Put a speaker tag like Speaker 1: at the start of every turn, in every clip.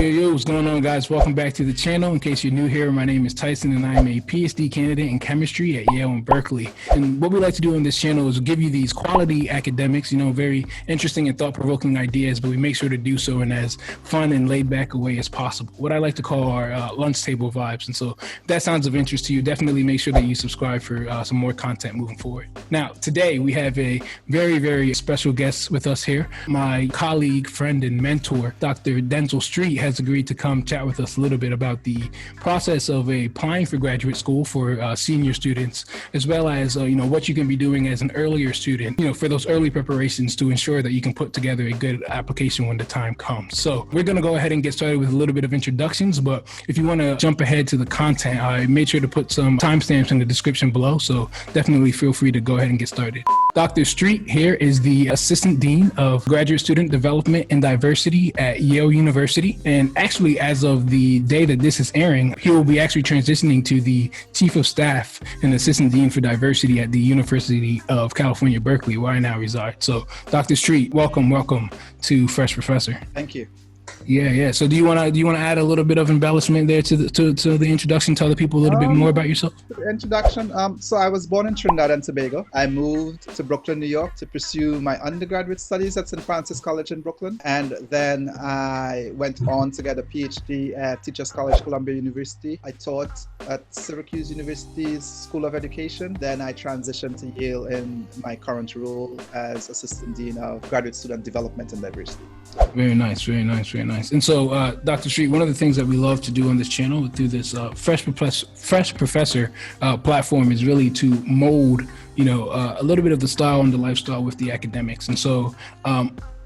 Speaker 1: Yo, what's going on, guys? Welcome back to the channel. In case you're new here, my name is Tyson and I'm a PhD candidate in chemistry at Yale and Berkeley. And what we like to do on this channel is give you these quality academics, very interesting and thought-provoking ideas, but we make sure to do so in as fun and laid-back a way as possible. What I like to call our lunch table vibes. And so if that sounds of interest to you, definitely make sure that you subscribe for some more content moving forward. Now, today we have a very, very special guest with us here. My colleague, friend, and mentor, Dr. Denzil Streete, has agreed to come chat with us a little bit about the process of applying for graduate school for senior students, as well as what you can be doing as an earlier student, for those early preparations to ensure that you can put together a good application when the time comes. So we're going to go ahead and get started with a little bit of introductions, but if you want to jump ahead to the content, I made sure to put some timestamps in the description below, so definitely feel free to go ahead and get started. Dr. Streete here is the Assistant Dean of Graduate Student Development and Diversity at Yale University. And actually, as of the day that this is airing, he will be actually transitioning to the Chief of Staff and Assistant Dean for Diversity at the University of California, Berkeley, where I now reside. So, Dr. Streete, welcome to Fresh Professor.
Speaker 2: Thank you.
Speaker 1: Yeah. So do you want to add a little bit of embellishment there to the introduction? Tell the people a little bit more about yourself.
Speaker 2: Introduction. So I was born in Trinidad and Tobago. I moved to Brooklyn, New York to pursue my undergraduate studies at St. Francis College in Brooklyn. And then I went on to get a PhD at Teachers College, Columbia University. I taught at Syracuse University's School of Education. Then I transitioned to Yale in my current role as Assistant Dean of Graduate Student Development and Diversity.
Speaker 1: Very nice. And so, Dr. Streete, one of the things that we love to do on this channel through this Fresh Professor platform is really to mold, a little bit of the style and the lifestyle with the academics. And so,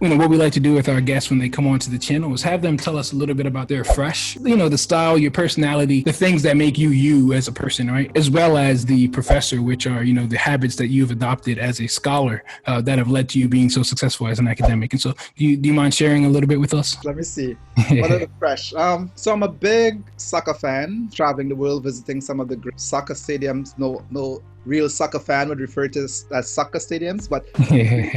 Speaker 1: what we like to do with our guests when they come onto the channel is have them tell us a little bit about their fresh, the style, your personality, the things that make you as a person, right? As well as the professor, which are, the habits that you've adopted as a scholar that have led to you being so successful as an academic. And so do you mind sharing a little bit with us?
Speaker 2: Let me see. What are the fresh? So I'm a big soccer fan, traveling the world, visiting some of the great soccer stadiums. No real soccer fan would refer to as soccer stadiums, but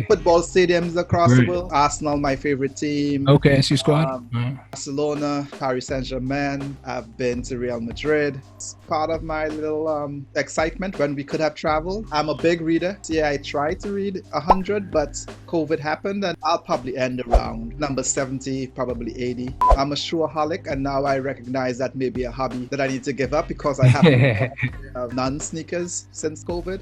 Speaker 2: football stadiums across the world. Arsenal, my favorite team.
Speaker 1: Okay, it's your squad.
Speaker 2: Barcelona, Paris Saint-Germain. I've been to Real Madrid. It's part of my little excitement when we could have traveled. I'm a big reader. Yeah, I tried to read 100, but COVID happened, and I'll probably end around number 70, probably 80. I'm a shoeaholic, and now I recognize that may be a hobby that I need to give up because I have none sneakers since COVID.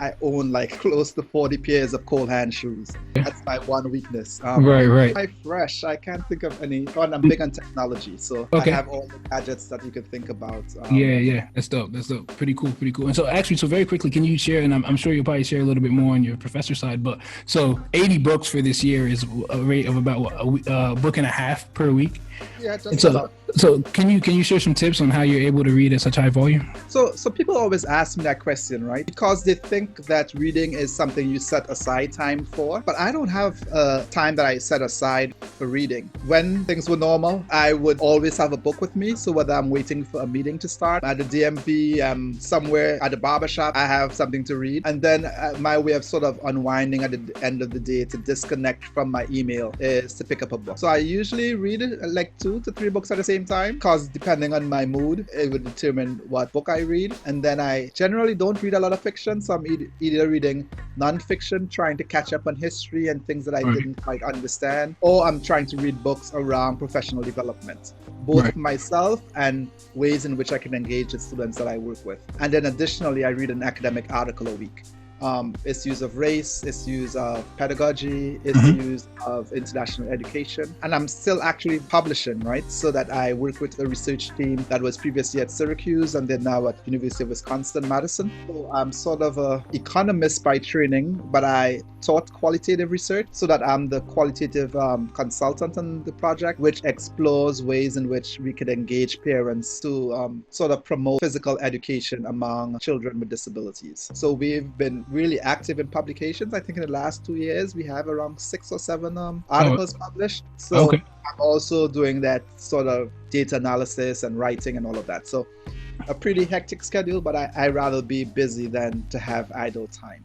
Speaker 2: I own like close to 40 pairs of cold hand shoes. That's my one weakness.
Speaker 1: Right.
Speaker 2: My fresh, I can't think of any. I'm big on technology, so I have all the gadgets that you could think about.
Speaker 1: Yeah. That's dope. Pretty cool. And so very quickly, can you share, and I'm sure you'll probably share a little bit more on your professor side, but so 80 books for this year is a rate of about a book and a half per week.
Speaker 2: Yeah, just about.
Speaker 1: So can you share some tips on how you're able to read at such high volume?
Speaker 2: So people always ask me that question, right? Because they think that reading is something you set aside time for, but I don't have time that I set aside for reading. When things were normal, I would always have a book with me. So whether I'm waiting for a meeting to start at the DMV, somewhere at the barbershop, I have something to read. And then my way of sort of unwinding at the end of the day to disconnect from my email is to pick up a book. So I usually read like 2 to 3 books at the same time, because depending on my mood, it would determine what book I read. And then I generally don't read a lot of fiction, so I'm either reading non-fiction, trying to catch up on history and things that I didn't quite understand, or I'm trying to read books around professional development, both myself and ways in which I can engage with students that I work with. And then additionally, I read an academic article a week. Issues of race, issues of pedagogy, issues of international education. And I'm still actually publishing, right? So that I work with a research team that was previously at Syracuse and then now at University of Wisconsin-Madison. So I'm sort of an economist by training, but I taught qualitative research so that I'm the qualitative consultant on the project, which explores ways in which we could engage parents to sort of promote physical education among children with disabilities. So we've been really active in publications. I think in the last 2 years, we have around 6 or 7 articles published. So I'm also doing that sort of data analysis and writing and all of that. So a pretty hectic schedule, but I rather be busy than to have idle time.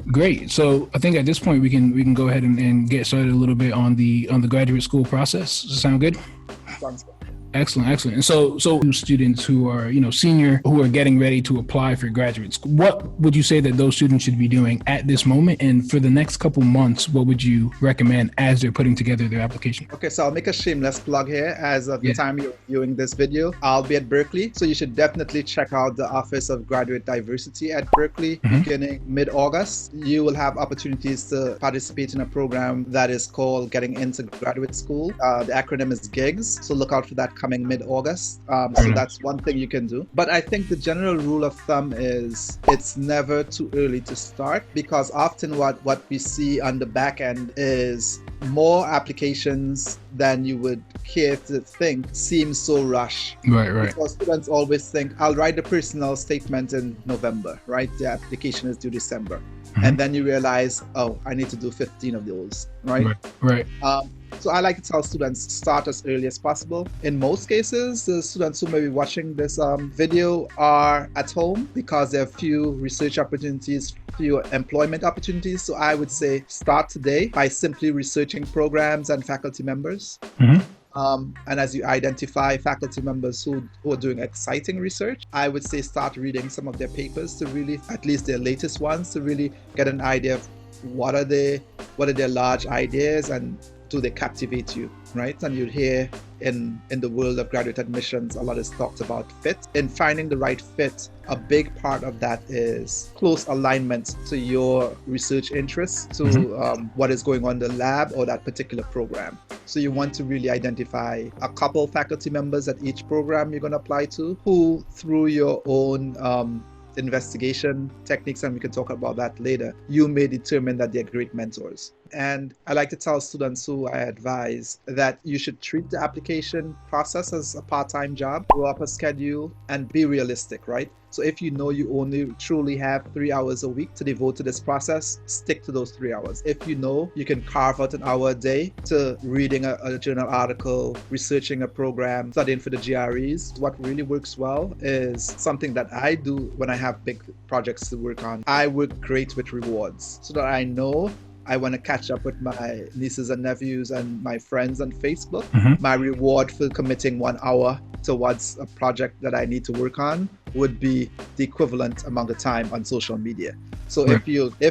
Speaker 1: Great. So I think at this point we can go ahead and get started a little bit on the graduate school process. Does that sound good?
Speaker 2: Sounds good.
Speaker 1: Excellent, excellent. And so students who are, senior, who are getting ready to apply for graduate school, what would you say that those students should be doing at this moment? And for the next couple months, what would you recommend as they're putting together their application?
Speaker 2: Okay, so I'll make a shameless plug here. As of the time you're viewing this video, I'll be at Berkeley. So you should definitely check out the Office of Graduate Diversity at Berkeley beginning mid-August. You will have opportunities to participate in a program that is called Getting Into Graduate School. The acronym is GIGS. So look out for that coming mid-August. So that's one thing you can do. But I think the general rule of thumb is it's never too early to start, because often what we see on the back end is more applications than you would care to think seem so rushed.
Speaker 1: Right.
Speaker 2: Because students always think, I'll write the personal statement in November, right? The application is due December. And then you realize, oh, I need to do 15 of those, right?
Speaker 1: Right.
Speaker 2: So I like to tell students, start as early as possible. In most cases, the students who may be watching this video are at home because there are few research opportunities, few employment opportunities. So I would say start today by simply researching programs and faculty members. And as you identify faculty members who are doing exciting research, I would say start reading some of their papers to really, at least their latest ones, to really get an idea of what are their large ideas and do they captivate you, right? And you'd hear in the world of graduate admissions, a lot is talked about fit. In finding the right fit, a big part of that is close alignment to your research interests, to what is going on in the lab or that particular program. So you want to really identify a couple faculty members at each program you're going to apply to, who through your own investigation techniques, and we can talk about that later, you may determine that they're great mentors. And I like to tell students who I advise that you should treat the application process as a part-time job, grow up a schedule, and be realistic, right? So if you know you only truly have 3 hours a week to devote to this process, stick to those 3 hours. If you know you can carve out an hour a day to reading a journal article, researching a program, studying for the GREs, what really works well is something that I do when I have big projects to work on. I work great with rewards so that I know I want to catch up with my nieces and nephews and my friends on Facebook. My reward for committing 1 hour towards a project that I need to work on would be the equivalent amount of time on social media. So if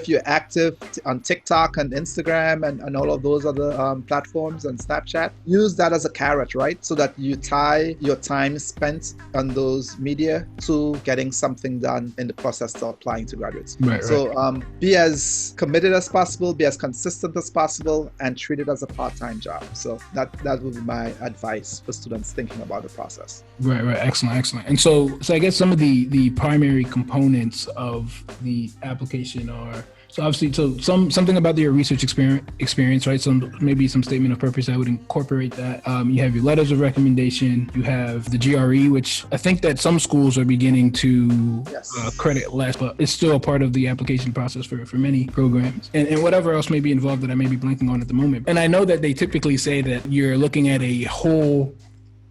Speaker 2: you're active on TikTok and Instagram and all of those other platforms and Snapchat, use that as a carrot, right? So that you tie your time spent on those media to getting something done in the process of applying to graduates. So be as committed as possible, be as consistent as possible, and treat it as a part-time job. So that would be my advice for students thinking about the process.
Speaker 1: Right. Excellent. And so I guess some of the primary components of the application are, so obviously, something about your research experience, right? Maybe some statement of purpose. I would incorporate that. You have your letters of recommendation. You have the GRE, which I think that some schools are beginning to credit less, but it's still a part of the application process for many programs. And whatever else may be involved that I may be blanking on at the moment. And I know that they typically say that you're looking at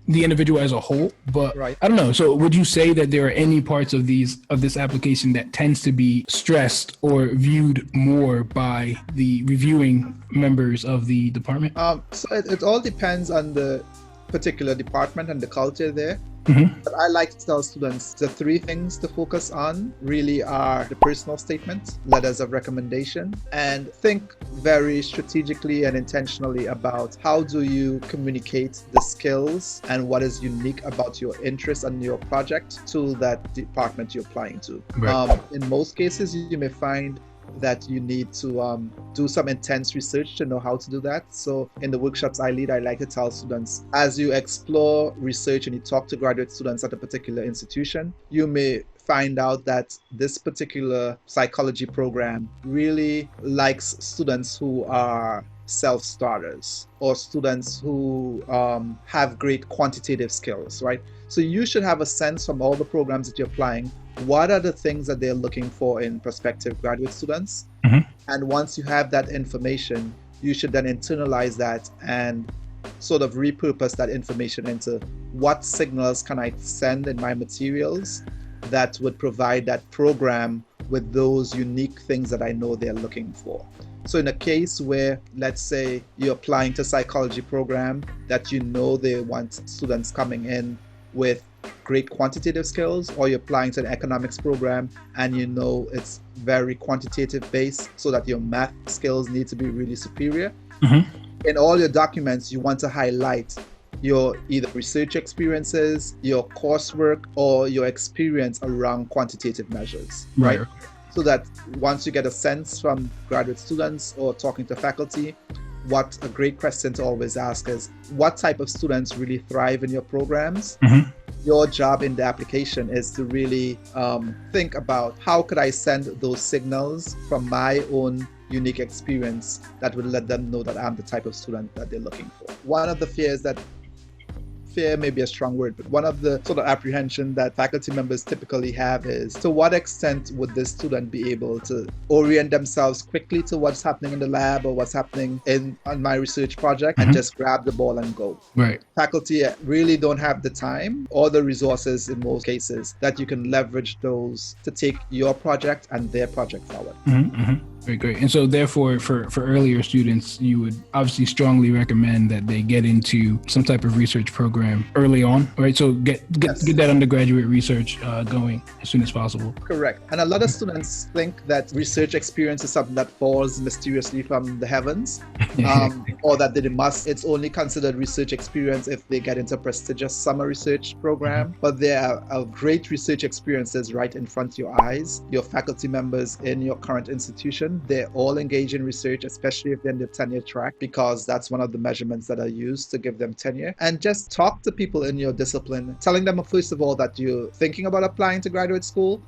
Speaker 1: the individual as a whole, but I don't know. So would you say that there are any parts of this application that tends to be stressed or viewed more by the reviewing members of the department?
Speaker 2: So it all depends on the particular department and the culture there. But I like to tell students the 3 things to focus on really are the personal statement, letters of recommendation, and think very strategically and intentionally about how do you communicate the skills and what is unique about your interest and your project to that department you're applying to. In most cases, you may find that you need to do some intense research to know how to do that. So in the workshops I lead, I like to tell students, as you explore research and you talk to graduate students at a particular institution, you may find out that this particular psychology program really likes students who are self-starters or students who have great quantitative skills, right? So you should have a sense from all the programs that you're applying, what are the things that they're looking for in prospective graduate students? And once you have that information, you should then internalize that and sort of repurpose that information into what signals can I send in my materials that would provide that program with those unique things that I know they're looking for. So in a case where, let's say, you're applying to a psychology program that you know they want students coming in with great quantitative skills, or you're applying to an economics program and you know it's very quantitative based so that your math skills need to be really superior. In all your documents, you want to highlight your either research experiences, your coursework, or your experience around quantitative measures, right? So that once you get a sense from graduate students or talking to faculty, what a great question to always ask is, what type of students really thrive in your programs? Your job in the application is to really think about, how could I send those signals from my own unique experience that would let them know that I'm the type of student that they're looking for. One of the fears that fear may be a strong word, but one of the sort of apprehension that faculty members typically have is, to what extent would this student be able to orient themselves quickly to what's happening in the lab or what's happening on my research project and just grab the ball and go. Faculty really don't have the time or the resources in most cases that you can leverage those to take your project and their project forward.
Speaker 1: Very great. And so therefore, for earlier students, you would obviously strongly recommend that they get into some type of research program early on, right? So get that undergraduate research going as soon as possible.
Speaker 2: Correct. And a lot of students think that research experience is something that falls mysteriously from the heavens, or that it's only considered research experience if they get into a prestigious summer research program. But there are great research experiences right in front of your eyes. Your faculty members in your current institution, they're all engaged in research, especially if they're in the tenure track, because that's one of the measurements that are used to give them tenure. And just talk to people in your discipline, telling them, first of all, that you're thinking about applying to graduate school.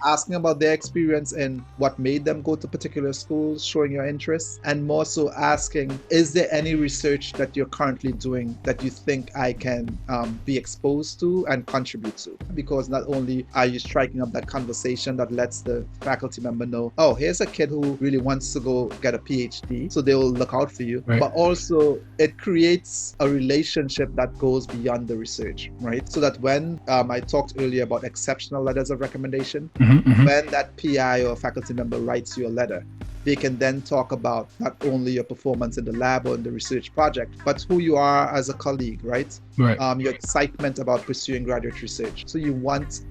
Speaker 2: Asking about their experience and what made them go to particular schools, showing your interest, and more so asking, is there any research that you're currently doing that you think I can be exposed to and contribute to? Because not only are you striking up that conversation that lets the faculty member know, oh, here's a kid who really wants to go get a PhD, so they will look out for you, but also it creates a relationship that goes beyond the research, right? So that when I talked earlier about exceptional letters of recommendation, when that PI or faculty member writes you a letter, they can then talk about not only your performance in the lab or in the research project, but who you are as a colleague, right? Your excitement about pursuing graduate research. So you want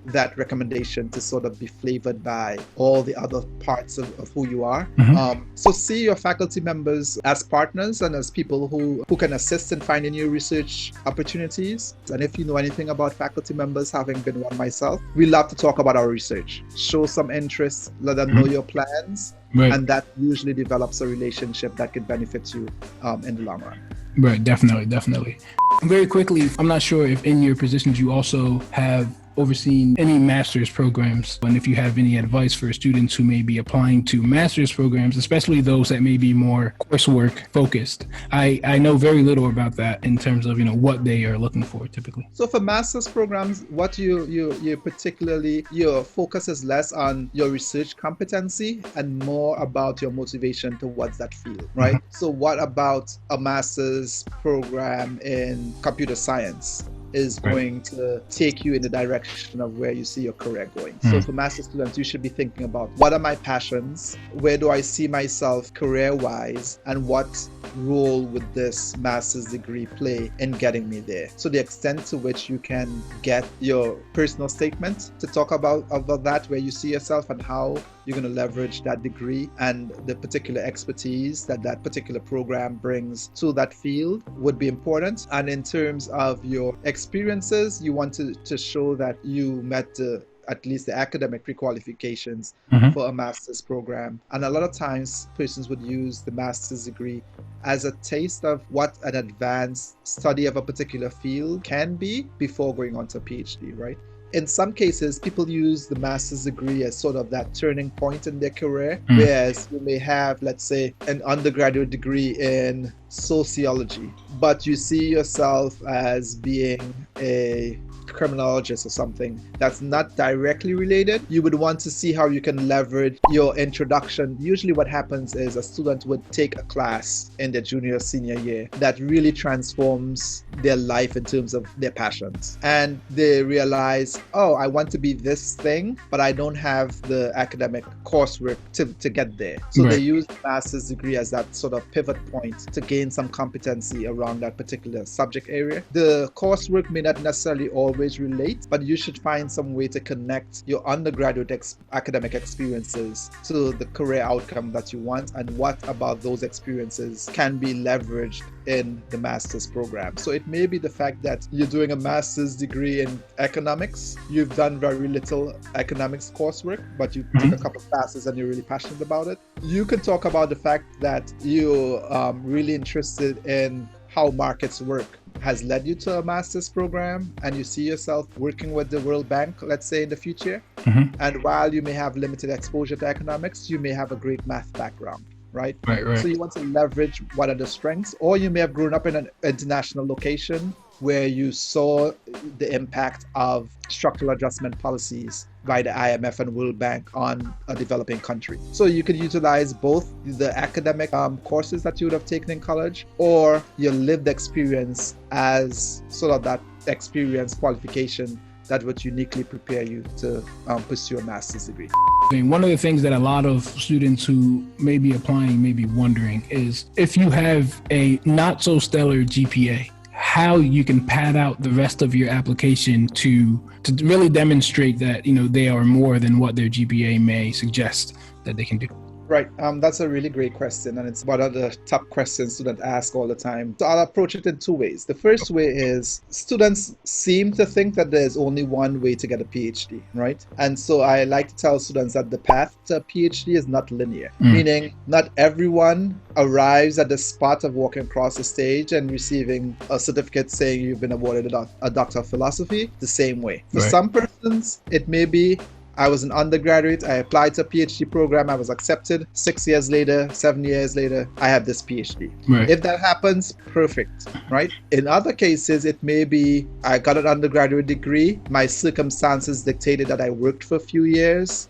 Speaker 2: that recommendation to sort of be flavored by all the other parts of who you are. So see your faculty members as partners and as people who can assist in finding new research opportunities. And if you know anything about faculty members, having been one myself, we love to talk about our research. Show some interest, let them know your plans, and that usually develops a relationship that can benefit you in the long run.
Speaker 1: Definitely. Very quickly, I'm not sure if in your positions you also have overseen any master's programs, and if you have any advice for students who may be applying to master's programs, especially those that may be more coursework focused. I know very little about that in terms of what they are looking for typically.
Speaker 2: So for master's programs, what you particularly, your focus is less on your research competency and more about your motivation towards that field, right? So what about a master's program in computer science is going to take you in the direction of where you see your career going. So for master's students, you should be thinking about, what are my passions? Where do I see myself career-wise? And what role would this master's degree play in getting me there? So the extent to which you can get your personal statement to talk about that, where you see yourself and how you're going to leverage that degree and the particular expertise that particular program brings to that field would be important. And in terms of your experiences, you want to show that you met at least the academic pre-qualifications for a master's program. And a lot of times persons would use the master's degree as a taste of what an advanced study of a particular field can be before going on to a PhD, right? In some cases, people use the master's degree as sort of that turning point in their career, whereas you may have, let's say, an undergraduate degree in sociology, but you see yourself as being a criminologist or something that's not directly related, you would want to see how you can leverage your introduction. Usually what happens is a student would take a class in their junior or senior year that really transforms their life in terms of their passions. And they realize, oh, I want to be this thing, but I don't have the academic coursework to get there. So they use the master's degree as that sort of pivot point to gain some competency around that particular subject area. The coursework may not necessarily always relate, but you should find some way to connect your undergraduate academic experiences to the career outcome that you want, and what about those experiences can be leveraged in the master's program. So it may be the fact that you're doing a master's degree in economics, you've done very little economics coursework, but you took a couple of classes and you're really passionate about it. You can talk about the fact that you're really interested in how markets work has led you to a master's program, and you see yourself working with the World Bank, let's say, in the future. And while you may have limited exposure to economics, you may have a great math background. Right? So you want to leverage what are the strengths, or you may have grown up in an international location where you saw the impact of structural adjustment policies by the IMF and World Bank on a developing country. So you could utilize both the academic courses that you would have taken in college, or your lived experience as sort of that experience qualification that would uniquely prepare you to pursue a master's degree.
Speaker 1: One of the things that a lot of students who may be applying may be wondering is, if you have a not so stellar GPA, how you can pad out the rest of your application to really demonstrate that, you know, they are more than what their GPA may suggest that they can do.
Speaker 2: Right. That's a really great question, and it's one of the top questions students ask all the time. So I'll approach it in two ways. The first way is students seem to think that there's only one way to get a PhD, right? And so I like to tell students that the path to a PhD is not linear, meaning not everyone arrives at the spot of walking across the stage and receiving a certificate saying you've been awarded a Doctor of Philosophy the same way. For some persons, it may be, I was an undergraduate, I applied to a PhD program, I was accepted. 6 years later, 7 years later, I have this PhD. If that happens, perfect, right? In other cases, it may be, I got an undergraduate degree, my circumstances dictated that I worked for a few years.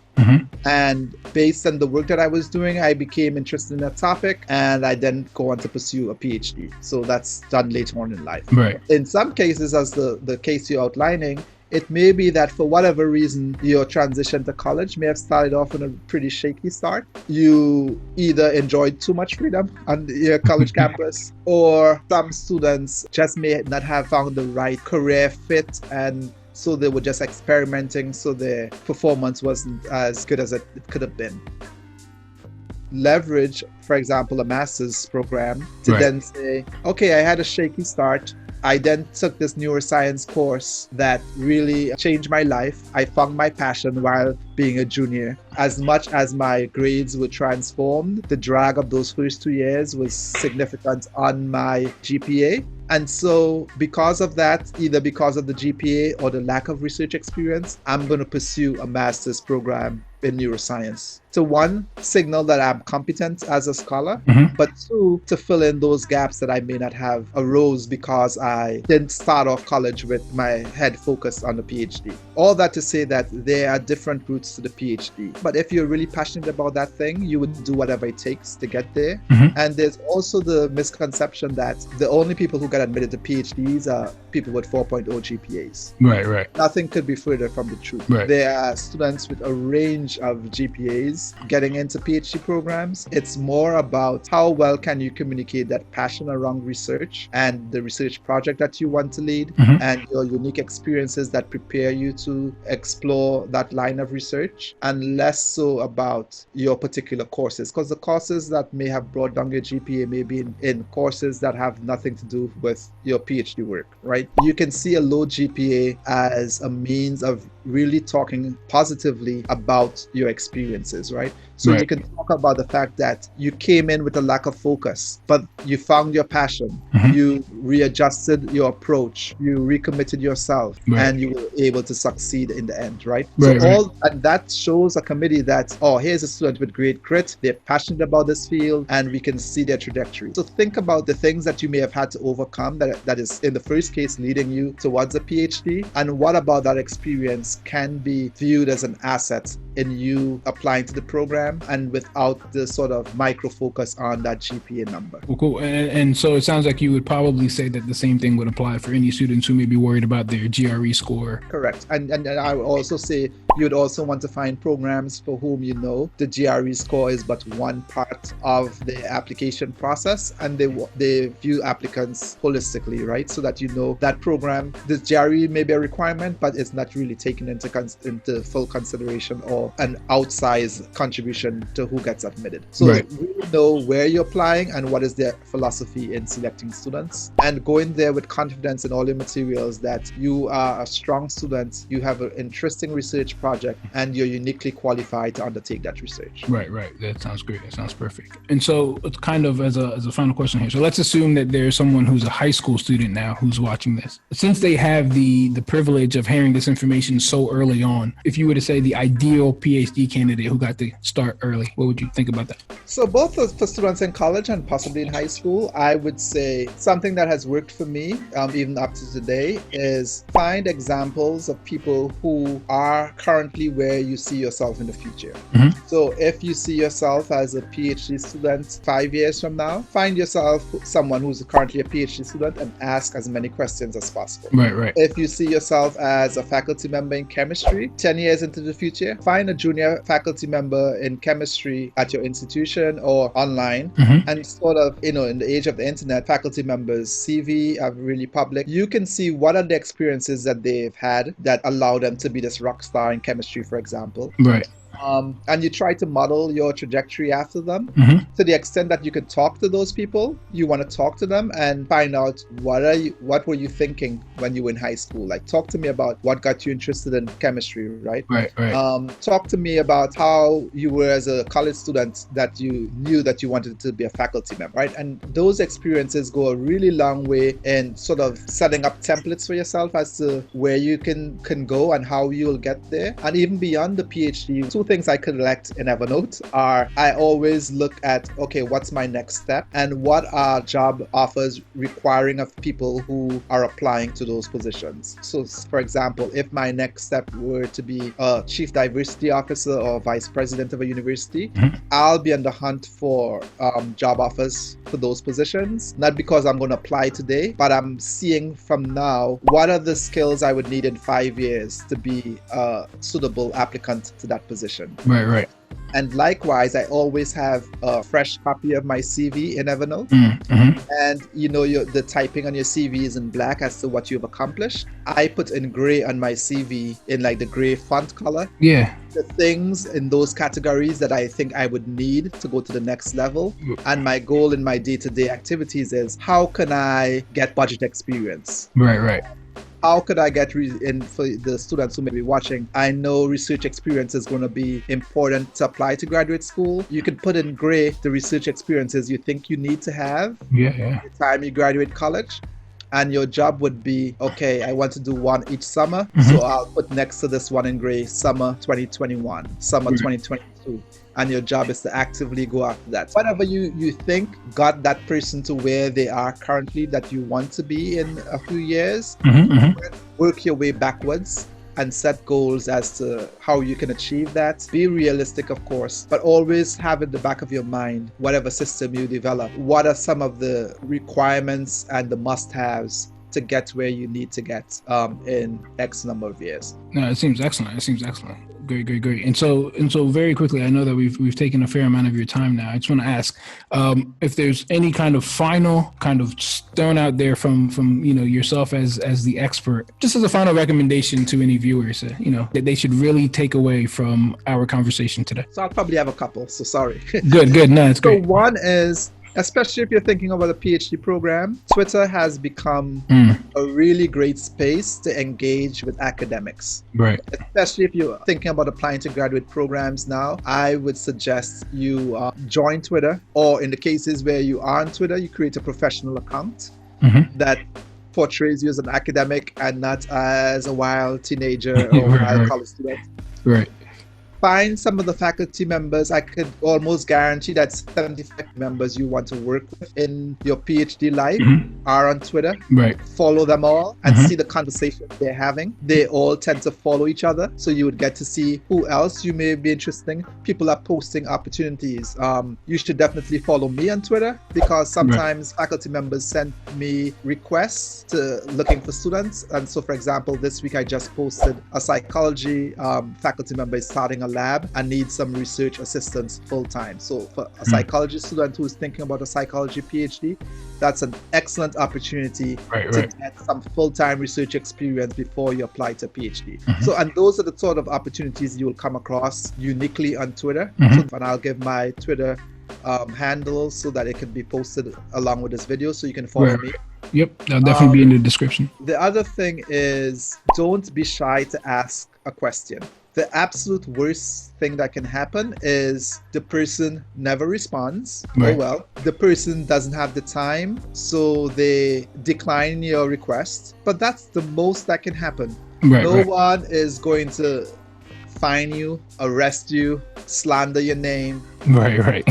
Speaker 2: And based on the work that I was doing, I became interested in a topic, and I then go on to pursue a PhD. So that's done later on in life. In some cases, as the case you're outlining, it may be that for whatever reason, your transition to college may have started off on a pretty shaky start. You either enjoyed too much freedom on your college campus, or some students just may not have found the right career fit, and so they were just experimenting, so their performance wasn't as good as it could have been. Leverage, for example, a master's program to then say, okay, I had a shaky start. I then took this neuroscience course that really changed my life. I found my passion while being a junior. As much as my grades were transformed, the drag of those first 2 years was significant on my GPA. And so because of that, either because of the GPA or the lack of research experience, I'm going to pursue a master's program in neuroscience. To one, signal that I'm competent as a scholar, but two, to fill in those gaps that I may not have arose because I didn't start off college with my head focused on the PhD. All that to say that there are different routes to the PhD. But if you're really passionate about that thing, you would do whatever it takes to get there. And there's also the misconception that the only people who get admitted to PhDs are people with 4.0 GPAs. Nothing could be further from the truth. There are students with a range of GPAs getting into PhD programs. It's more about how well can you communicate that passion around research and the research project that you want to lead, and your unique experiences that prepare you to explore that line of research, and less so about your particular courses, because the courses that may have brought down your GPA may be in courses that have nothing to do with your PhD work, right? You can see a low GPA as a means of really talking positively about your experiences, right? So
Speaker 1: Right.
Speaker 2: you can talk about the fact that you came in with a lack of focus, but you found your passion.
Speaker 1: Mhm.
Speaker 2: You readjusted your approach. You recommitted yourself,
Speaker 1: Right.
Speaker 2: and you were able to succeed in the end, right?
Speaker 1: Right,
Speaker 2: So and that shows a committee that, oh, here's a student with great grit. They're passionate about this field, and we can see their trajectory. So think about the things that you may have had to overcome that is in the first case leading you towards a PhD, and what about that experience can be viewed as an asset in you applying to the program, and without the sort of micro focus on that GPA number.
Speaker 1: Well, cool. And so it sounds like you would probably say that the same thing would apply for any students who may be worried about their GRE score.
Speaker 2: Correct. And I would also say you'd also want to find programs for whom you know the GRE score is but one part of the application process, and they view applicants holistically, right? So that you know that program, the GRE may be a requirement, but it's not really taken into full consideration or an outsized contribution to who gets admitted. So really know where you're applying and what is their philosophy in selecting students, and go in there with confidence in all your materials that you are a strong student, you have an interesting research project, and you're uniquely qualified to undertake that research.
Speaker 1: Right. That sounds great. That sounds perfect. And so it's kind of as a final question here. So let's assume that there's someone who's a high school student now who's watching this. Since they have the privilege of hearing this information so early on, if you were to say the ideal PhD candidate who got to start early, what would you think about that?
Speaker 2: So both for students in college and possibly in high school, I would say something that has worked for me, even up to today, is find examples of people who are currently where you see yourself in the future. Mm-hmm. So if you see yourself as a PhD student 5 years from now, find yourself someone who's currently a PhD student and ask as many questions as possible.
Speaker 1: Right.
Speaker 2: If you see yourself as a faculty member in chemistry 10 years into the future, find a junior faculty member in chemistry at your institution or online. Mm-hmm. And sort of, in the age of the internet, faculty members' CV are really public. You can see what are the experiences that they've had that allow them to be this rock star in chemistry, for example.
Speaker 1: Right.
Speaker 2: And you try to model your trajectory after them.
Speaker 1: Mm-hmm.
Speaker 2: To the extent that you can talk to those people, you want to talk to them and find out what were you thinking when you were in high school. Like, talk to me about what got you interested in chemistry, right?
Speaker 1: Right.
Speaker 2: Talk to me about how you were as a college student that you knew that you wanted to be a faculty member, right? And those experiences go a really long way in sort of setting up templates for yourself as to where you can go and how you'll get there. And even beyond the PhD, two things I collect in Evernote are, I always look at, okay, what's my next step and what are job offers requiring of people who are applying to those positions. So for example, if my next step were to be a chief diversity officer or vice president of a university, mm-hmm. I'll be on the hunt for job offers for those positions, not because I'm going to apply today, but I'm seeing from now what are the skills I would need in 5 years to be a suitable applicant to that position.
Speaker 1: Right.
Speaker 2: And likewise, I always have a fresh copy of my CV in Evernote.
Speaker 1: Mm-hmm.
Speaker 2: And the typing on your CV is in black as to what you've accomplished. I put in gray on my CV in like the gray font color.
Speaker 1: Yeah.
Speaker 2: The things in those categories that I think I would need to go to the next level. And my goal in my day-to-day activities is, how can I get budget experience?
Speaker 1: Right.
Speaker 2: How could I get in for the students who may be watching? I know research experience is going to be important to apply to graduate school. You can put in gray the research experiences you think you need to have
Speaker 1: by
Speaker 2: the time you graduate college. And your job would be, okay, I want to do one each summer. Mm-hmm. So I'll put next to this one in gray, summer 2021, summer 2022. And your job is to actively go after that. Whatever you think got that person to where they are currently that you want to be in a few years, mm-hmm. Work your way backwards and set goals as to how you can achieve that. Be realistic, of course, but always have in the back of your mind, whatever system you develop, what are some of the requirements and the must-haves to get where you need to get in X number of years.
Speaker 1: No, it seems excellent. Great. And so very quickly, I know that we've taken a fair amount of your time now. I just want to ask if there's any kind of final thrown out there from yourself as the expert, just as a final recommendation to any viewers, that they should really take away from our conversation today.
Speaker 2: So I'll probably have a couple. So sorry.
Speaker 1: Good. No, it's great.
Speaker 2: So one is, Especially if you're thinking about a PhD program, Twitter has become a really great space to engage with academics.
Speaker 1: Right.
Speaker 2: Especially if you're thinking about applying to graduate programs now, I would suggest you join Twitter, or in the cases where you are on Twitter, you create a professional account that portrays you as an academic and not as a wild teenager or wild college student.
Speaker 1: Right.
Speaker 2: Find some of the faculty members. I could almost guarantee that 75 members you want to work with in your PhD life are on Twitter.
Speaker 1: Right.
Speaker 2: Follow them all and see the conversation they're having. They all tend to follow each other, so you would get to see who else you may be interested in. People are posting opportunities. You should definitely follow me on Twitter, because sometimes faculty members send me requests to looking for students. And so, for example, this week I just posted a psychology faculty member is starting a lab and needs some research assistance full-time. So for a psychology student who's thinking about a psychology PhD, that's an excellent opportunity to get some full-time research experience before you apply to a PhD. So, and those are the sort of opportunities you will come across uniquely on Twitter. So, and I'll give my Twitter handle so that it can be posted along with this video, so you can follow me.
Speaker 1: Yep, that'll definitely be in the description.
Speaker 2: The other thing is, don't be shy to ask a question. The absolute worst thing that can happen is the person never responds. Oh well, the person doesn't have the time, so they decline your request. But that's the most that can happen. No one is going to fine you, arrest you, slander your name.
Speaker 1: Right.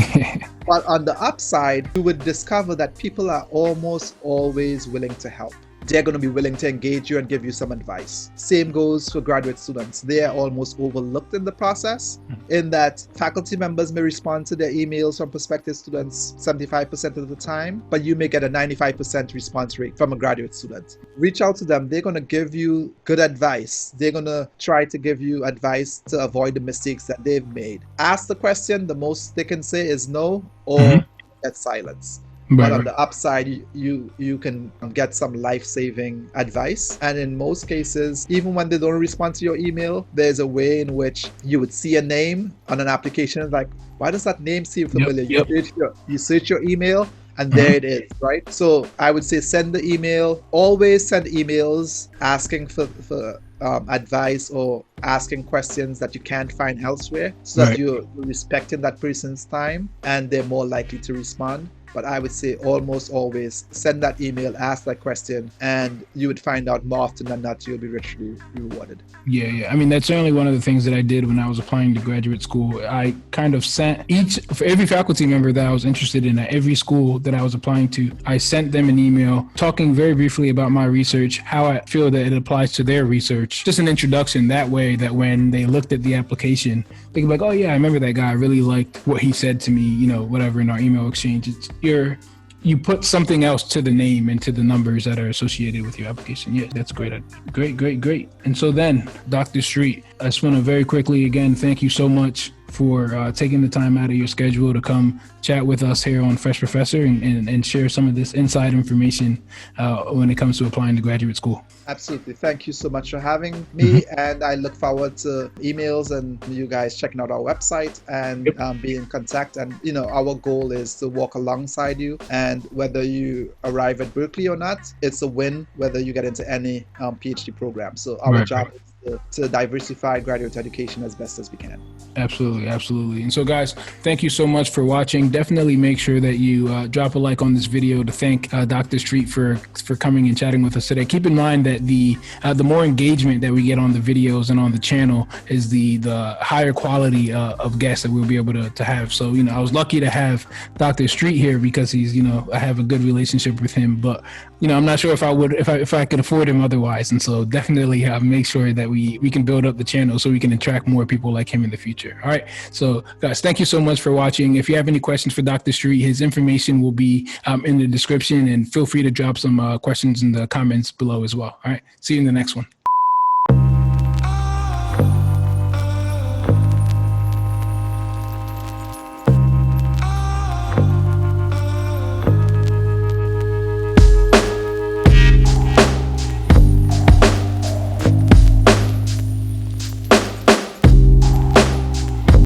Speaker 2: But on the upside, you would discover that people are almost always willing to help. They're going to be willing to engage you and give you some advice. Same goes for graduate students. They are almost overlooked in the process, in that faculty members may respond to their emails from prospective students 75% of the time, but you may get a 95% response rate from a graduate student. Reach out to them. They're going to give you good advice. They're going to try to give you advice to avoid the mistakes that they've made. Ask the question. The most they can say is no, or get silence. But on the upside, you can get some life-saving advice. And in most cases, even when they don't respond to your email, there's a way in which you would see a name on an application, like, why does that name seem familiar? You search your email, and there it is, right? So I would say send the email. Always send emails asking for advice or asking questions that you can't find elsewhere, so that you're respecting that person's time and they're more likely to respond. But I would say almost always send that email, ask that question, and you would find out more often than not you'll be richly rewarded.
Speaker 1: Yeah. I mean, that's certainly one of the things that I did when I was applying to graduate school. I kind of sent for every faculty member that I was interested in at every school that I was applying to, I sent them an email talking very briefly about my research, how I feel that it applies to their research, just an introduction. That way that when they looked at the application, they could be like, oh yeah, I remember that guy. I really liked what he said to me, whatever, in our email exchange. You put something else to the name and to the numbers that are associated with your application. Yeah, that's great. Great. And so then, Dr. Streete, I just want to very quickly, again, thank you so much for taking the time out of your schedule to come chat with us here on Fresh Professor and share some of this inside information when it comes to applying to graduate school.
Speaker 2: Absolutely. Thank you so much for having me. And I look forward to emails and you guys checking out our website and being in contact. And, our goal is to walk alongside you. And whether you arrive at Berkeley or not, it's a win whether you get into any PhD program. So our job is to diversify graduate education as best as we can.
Speaker 1: Absolutely. And so guys, thank you so much for watching. Definitely make sure that you drop a like on this video to thank Dr. Streete for coming and chatting with us today. Keep in mind that the more engagement that we get on the videos and on the channel is the higher quality of guests that we'll be able to have. So, I was lucky to have Dr. Streete here because he's, I have a good relationship with him, but I'm not sure if I could afford him otherwise. And so definitely make sure that we can build up the channel so we can attract more people like him in the future. All right. So guys, thank you so much for watching. If you have any questions for Dr. Streete, his information will be in the description, and feel free to drop some questions in the comments below as well. All right. See you in the next one.